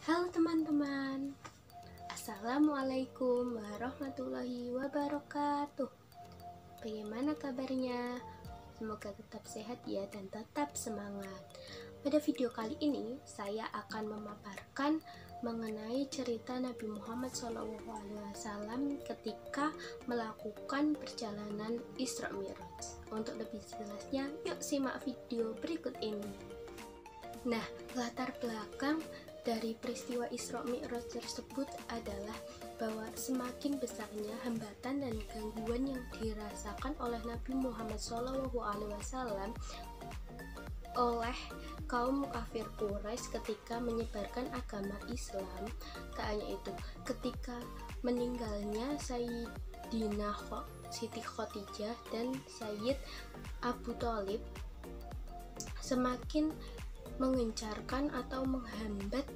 Halo teman-teman, Assalamualaikum warahmatullahi wabarakatuh. Bagaimana kabarnya? Semoga tetap sehat ya dan tetap semangat. Pada video kali ini saya akan memaparkan mengenai cerita Nabi Muhammad SAW ketika melakukan perjalanan Isra Mi'raj. Untuk lebih jelasnya, yuk simak video berikut ini. Nah, latar belakang dari peristiwa Isra Mi'raj tersebut adalah bahwa semakin besarnya hambatan dan gangguan yang dirasakan oleh Nabi Muhammad SAW oleh kaum kafir Quraisy ketika menyebarkan agama Islam. Tak hanya itu, ketika meninggalnya Sayyidina Siti Khadijah dan Sayyid Abu Thalib, semakin mengencarkan atau menghambat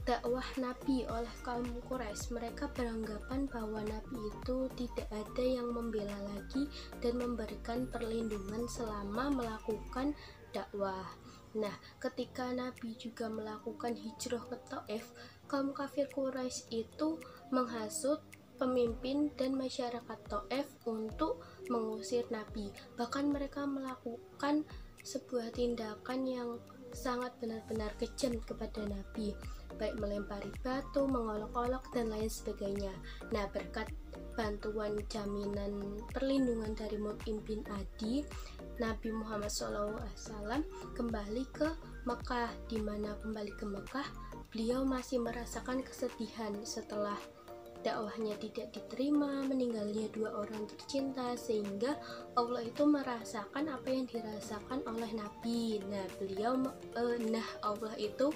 dakwah Nabi oleh kaum Quraisy. Mereka beranggapan bahwa Nabi itu tidak ada yang membela lagi dan memberikan perlindungan selama melakukan dakwah. Nah, ketika Nabi juga melakukan hijrah ke Taif, kaum kafir Quraisy itu menghasut pemimpin dan masyarakat Taif untuk mengusir Nabi. Bahkan mereka melakukan sebuah tindakan yang sangat benar-benar kejam kepada Nabi, baik melempari batu, mengolok-olok, dan lain sebagainya. Nah, berkat bantuan jaminan perlindungan dari Mut'im bin Adi, Nabi Muhammad SAW kembali ke Mekah, di mana kembali ke Mekah beliau masih merasakan kesedihan setelah dakwahnya tidak diterima, meninggalnya dua orang tercinta, sehingga Allah itu merasakan apa yang dirasakan oleh Nabi. Allah itu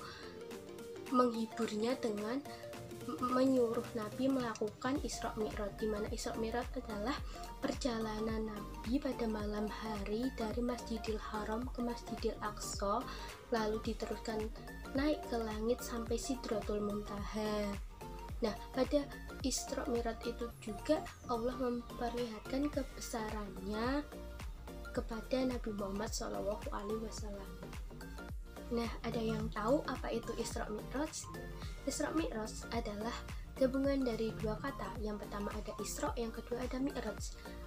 menghiburnya dengan menyuruh Nabi melakukan Isra Mi'raj, di mana Isra Mi'raj adalah perjalanan Nabi pada malam hari dari Masjidil Haram ke Masjidil Aqsa, lalu diteruskan naik ke langit sampai Sidratul Muntaha. Nah, pada Isra Mi'raj itu juga Allah memperlihatkan kebesarannya kepada Nabi Muhammad SAW. Nah, ada yang tahu apa itu Isra Mi'raj? Isra Mi'raj adalah gabungan dari dua kata. Yang pertama ada Isra, yang kedua ada Mi'raj.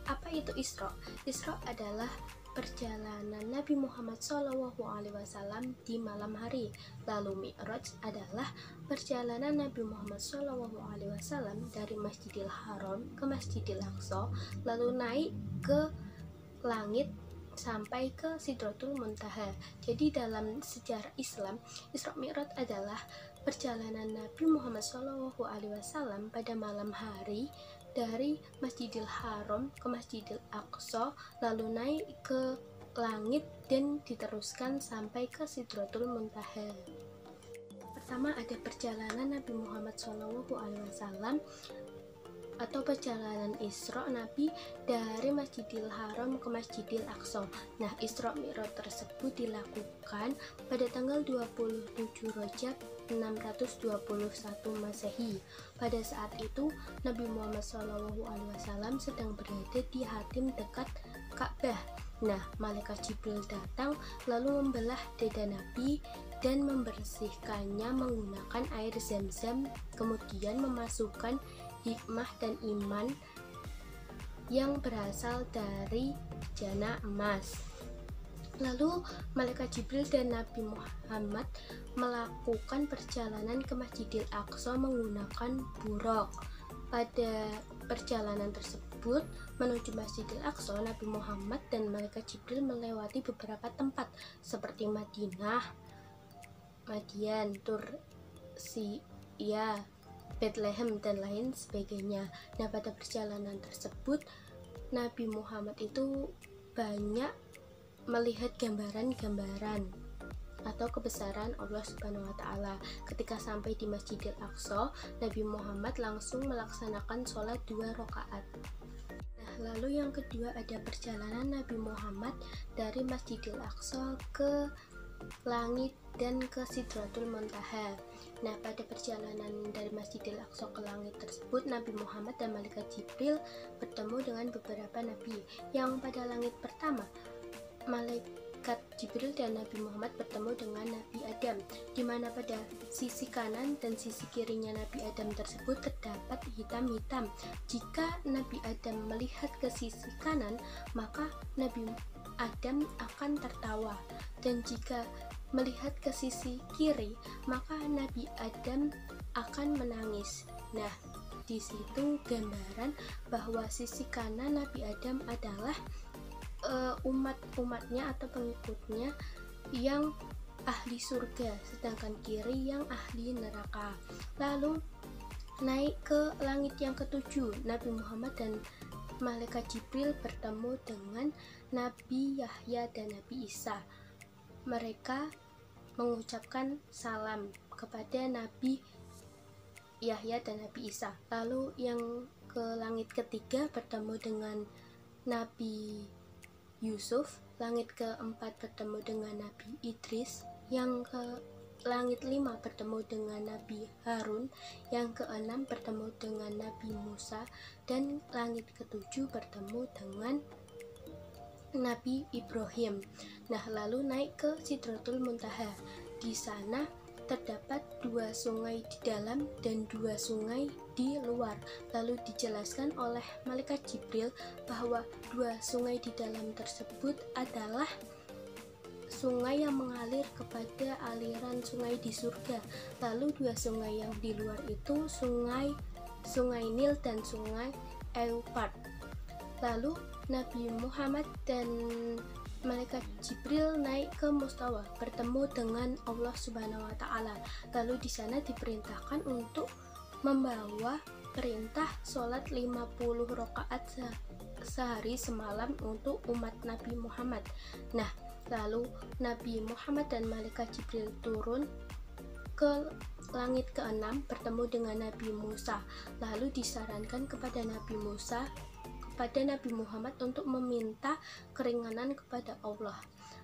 Apa itu Isra? Isra adalah perjalanan Nabi Muhammad SAW di malam hari. Lalu Mi'raj adalah perjalanan Nabi Muhammad SAW dari Masjidil Haram ke Masjidil Aqsa, lalu naik ke langit sampai ke Sidratul Muntaha. Jadi dalam sejarah Islam, Isra Mi'raj adalah perjalanan Nabi Muhammad SAW pada malam hari dari Masjidil Haram ke Masjidil Aqsa, lalu naik ke langit dan diteruskan sampai ke Sidratul Muntaha. Pertama ada perjalanan Nabi Muhammad SAW atau perjalanan Isra Nabi dari Masjidil Haram ke Masjidil Aqsa. Nah, Isra Mi'raj tersebut dilakukan pada tanggal 27 Rajab 621 Masehi. Pada saat itu Nabi Muhammad SAW sedang berada di Hatim dekat Ka'bah. Nah, malaikat Jibril datang lalu membelah dada Nabi dan membersihkannya menggunakan air Zam-Zam, kemudian memasukkan hikmah dan iman yang berasal dari jana emas. Lalu malaikat Jibril dan Nabi Muhammad melakukan perjalanan ke Masjidil Aqsa menggunakan buraq. Pada perjalanan tersebut menuju Masjidil Aqsa, Nabi Muhammad dan malaikat Jibril melewati beberapa tempat seperti Madinah, Madian, Tursiya, Bethlehem, dan lain sebagainya. Nah, pada perjalanan tersebut Nabi Muhammad itu banyak melihat gambaran-gambaran atau kebesaran Allah Subhanahu wa Ta'ala. Ketika sampai di Masjidil Aqsa, Nabi Muhammad langsung melaksanakan sholat 2 rakaat. Nah, lalu yang kedua ada perjalanan Nabi Muhammad dari Masjidil Aqsa ke langit dan ke Sidratul Muntaha. Nah, pada perjalanan dari Masjidil Aqsa ke langit tersebut, Nabi Muhammad dan malaikat Jibril bertemu dengan beberapa nabi. Yang pada langit pertama, malaikat Jibril dan Nabi Muhammad bertemu dengan Nabi Adam, di mana pada sisi kanan dan sisi kirinya Nabi Adam tersebut terdapat hitam-hitam. Jika Nabi Adam melihat ke sisi kanan, maka Nabi Adam akan tertawa, dan jika melihat ke sisi kiri, maka Nabi Adam akan menangis. Nah, di situ gambaran bahwa sisi kanan Nabi Adam adalah umat-umatnya atau pengikutnya yang ahli surga, sedangkan kiri yang ahli neraka. Lalu naik ke langit yang ketujuh, Nabi Muhammad dan malaikat Jibril bertemu dengan Nabi Yahya dan Nabi Isa. Mereka mengucapkan salam kepada Nabi Yahya dan Nabi Isa. Lalu yang ke langit ketiga bertemu dengan Nabi Yusuf, langit keempat bertemu dengan Nabi Idris, yang ke langit 5 bertemu dengan Nabi Harun, yang keenam bertemu dengan Nabi Musa, dan langit ketujuh bertemu dengan Nabi Ibrahim. Nah, lalu naik ke Sidratul Muntaha. Di sana terdapat 2 sungai di dalam dan 2 sungai di luar. Lalu dijelaskan oleh malaikat Jibril bahwa 2 sungai di dalam tersebut adalah sungai yang mengalir kepada aliran sungai di surga. Lalu 2 sungai yang di luar itu sungai Nil dan sungai Eufrat. Lalu Nabi Muhammad dan malaikat Jibril naik ke Mustawa, bertemu dengan Allah Subhanahu wa taala. Lalu di sana diperintahkan untuk membawa perintah sholat 50 rakaat sehari semalam untuk umat Nabi Muhammad. Nah, lalu Nabi Muhammad dan malaikat Jibril turun ke langit ke-6 bertemu dengan Nabi Musa. Lalu disarankan kepada Nabi Muhammad untuk meminta keringanan kepada Allah.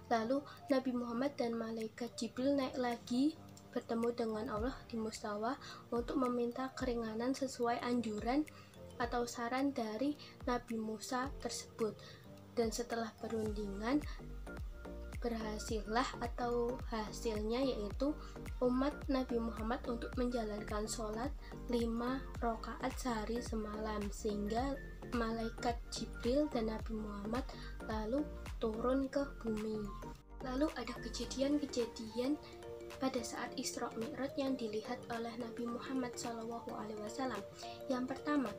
Lalu Nabi Muhammad dan malaikat Jibril naik lagi bertemu dengan Allah di Mustawa untuk meminta keringanan sesuai anjuran atau saran dari Nabi Musa tersebut. Dan setelah perundingan, berhasillah atau hasilnya yaitu umat Nabi Muhammad untuk menjalankan sholat 5 rakaat sehari semalam, sehingga malaikat Jibril dan Nabi Muhammad lalu turun ke bumi. Lalu ada kejadian-kejadian pada saat Isra Mi'raj yang dilihat oleh Nabi Muhammad SAW. Yang pertama,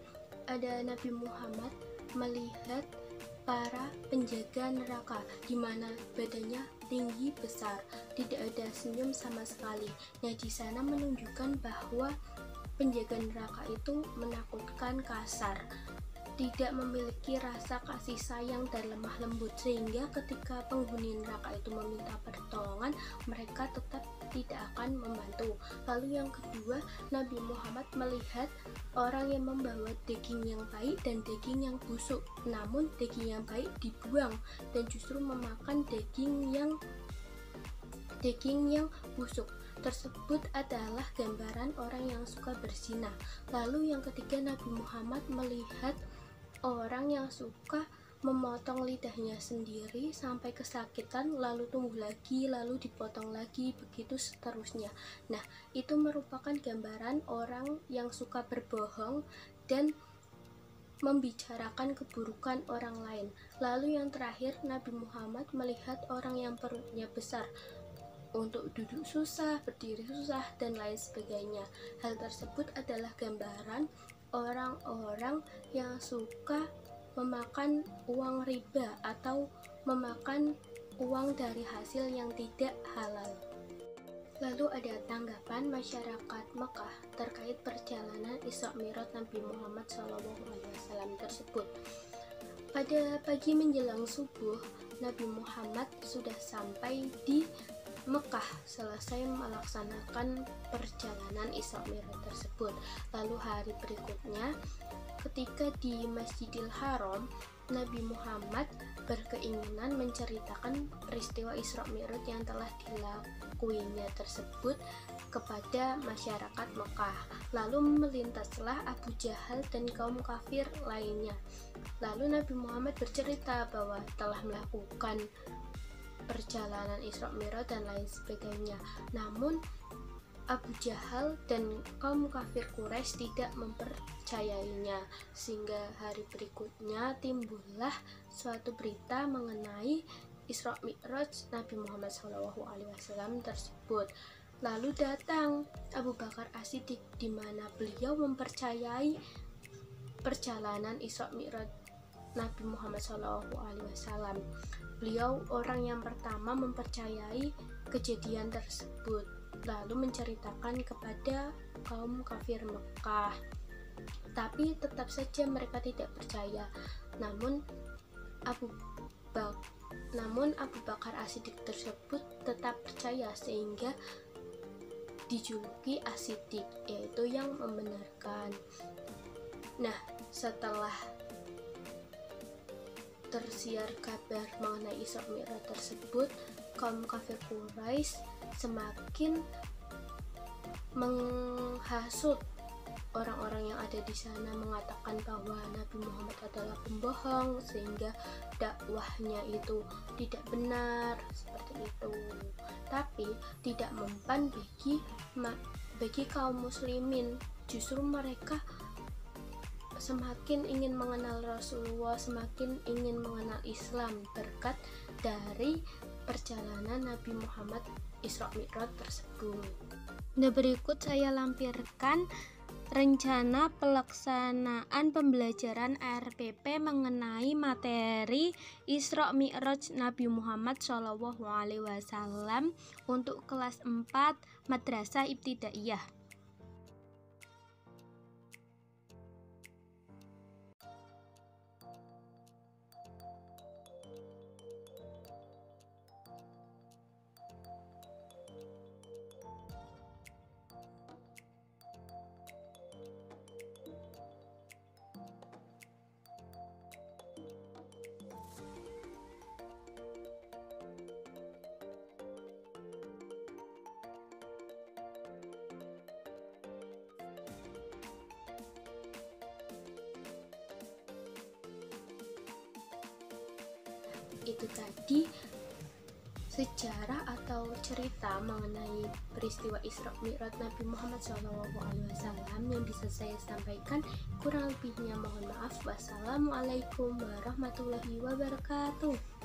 ada Nabi Muhammad melihat para penjaga neraka, di mana badannya tinggi besar, tidak ada senyum sama sekali. Nah, di sana menunjukkan bahwa penjaga neraka itu menakutkan, kasar, tidak memiliki rasa kasih sayang dan lemah lembut, sehingga ketika penghuni neraka itu meminta pertolongan, mereka tetap tidak akan membantu. Lalu yang kedua, Nabi Muhammad melihat orang yang membawa daging yang baik dan daging yang busuk, namun daging yang baik dibuang dan justru memakan daging yang busuk. Tersebut adalah gambaran orang yang suka berzina. Lalu yang ketiga, Nabi Muhammad melihat orang yang suka memotong lidahnya sendiri sampai kesakitan, lalu tumbuh lagi, lalu dipotong lagi, begitu seterusnya. Nah, itu merupakan gambaran orang yang suka berbohong dan membicarakan keburukan orang lain. Lalu yang terakhir, Nabi Muhammad melihat orang yang perutnya besar, untuk duduk susah, berdiri susah, dan lain sebagainya. Hal tersebut adalah gambaran orang-orang yang suka memakan uang riba atau memakan uang dari hasil yang tidak halal. Lalu ada tanggapan masyarakat Mekah terkait perjalanan Isra Mi'raj Nabi Muhammad SAW tersebut. Pada pagi menjelang subuh, Nabi Muhammad sudah sampai di Mekah selesai melaksanakan perjalanan Isra Mi'raj tersebut. Lalu hari berikutnya, ketika di Masjidil Haram, Nabi Muhammad berkeinginan menceritakan peristiwa Isra Mi'raj yang telah dilakuinya tersebut kepada masyarakat Mekah. Lalu melintaslah Abu Jahal dan kaum kafir lainnya. Lalu Nabi Muhammad bercerita bahwa telah melakukan perjalanan Isra Mi'raj dan lain sebagainya. Namun Abu Jahal dan kaum kafir Quraisy tidak mempercayainya, sehingga hari berikutnya timbullah suatu berita mengenai Isra Mi'raj Nabi Muhammad SAW tersebut. Lalu datang Abu Bakar As-Siddiq, di mana beliau mempercayai perjalanan Isra Mi'raj Nabi Muhammad SAW. Beliau orang yang pertama mempercayai kejadian tersebut, lalu menceritakan kepada kaum kafir Mekah. Tapi tetap saja mereka tidak percaya. Namun Abu Bakar As-Siddiq tersebut tetap percaya, sehingga dijuluki As-Siddiq, yaitu yang membenarkan. Nah, setelah tersiar kabar mengenai Isra Mi'raj tersebut, kaum kafir Quraisy semakin menghasut orang-orang yang ada di sana, mengatakan bahwa Nabi Muhammad adalah pembohong, sehingga dakwahnya itu tidak benar, seperti itu. Tapi tidak mempan bagi kaum muslimin. Justru mereka semakin ingin mengenal Rasulullah, semakin ingin mengenal Islam berkat dari perjalanan Nabi Muhammad Isra Mi'raj tersebut. Nah, berikut saya lampirkan rencana pelaksanaan pembelajaran RPP mengenai materi Isra Mi'raj Nabi Muhammad SAW untuk kelas 4 Madrasah Ibtidaiyah. Itu tadi sejarah atau cerita mengenai peristiwa Isra Mi'raj Nabi Muhammad SAW yang bisa saya sampaikan. Kurang lebihnya mohon maaf. Wassalamualaikum warahmatullahi wabarakatuh.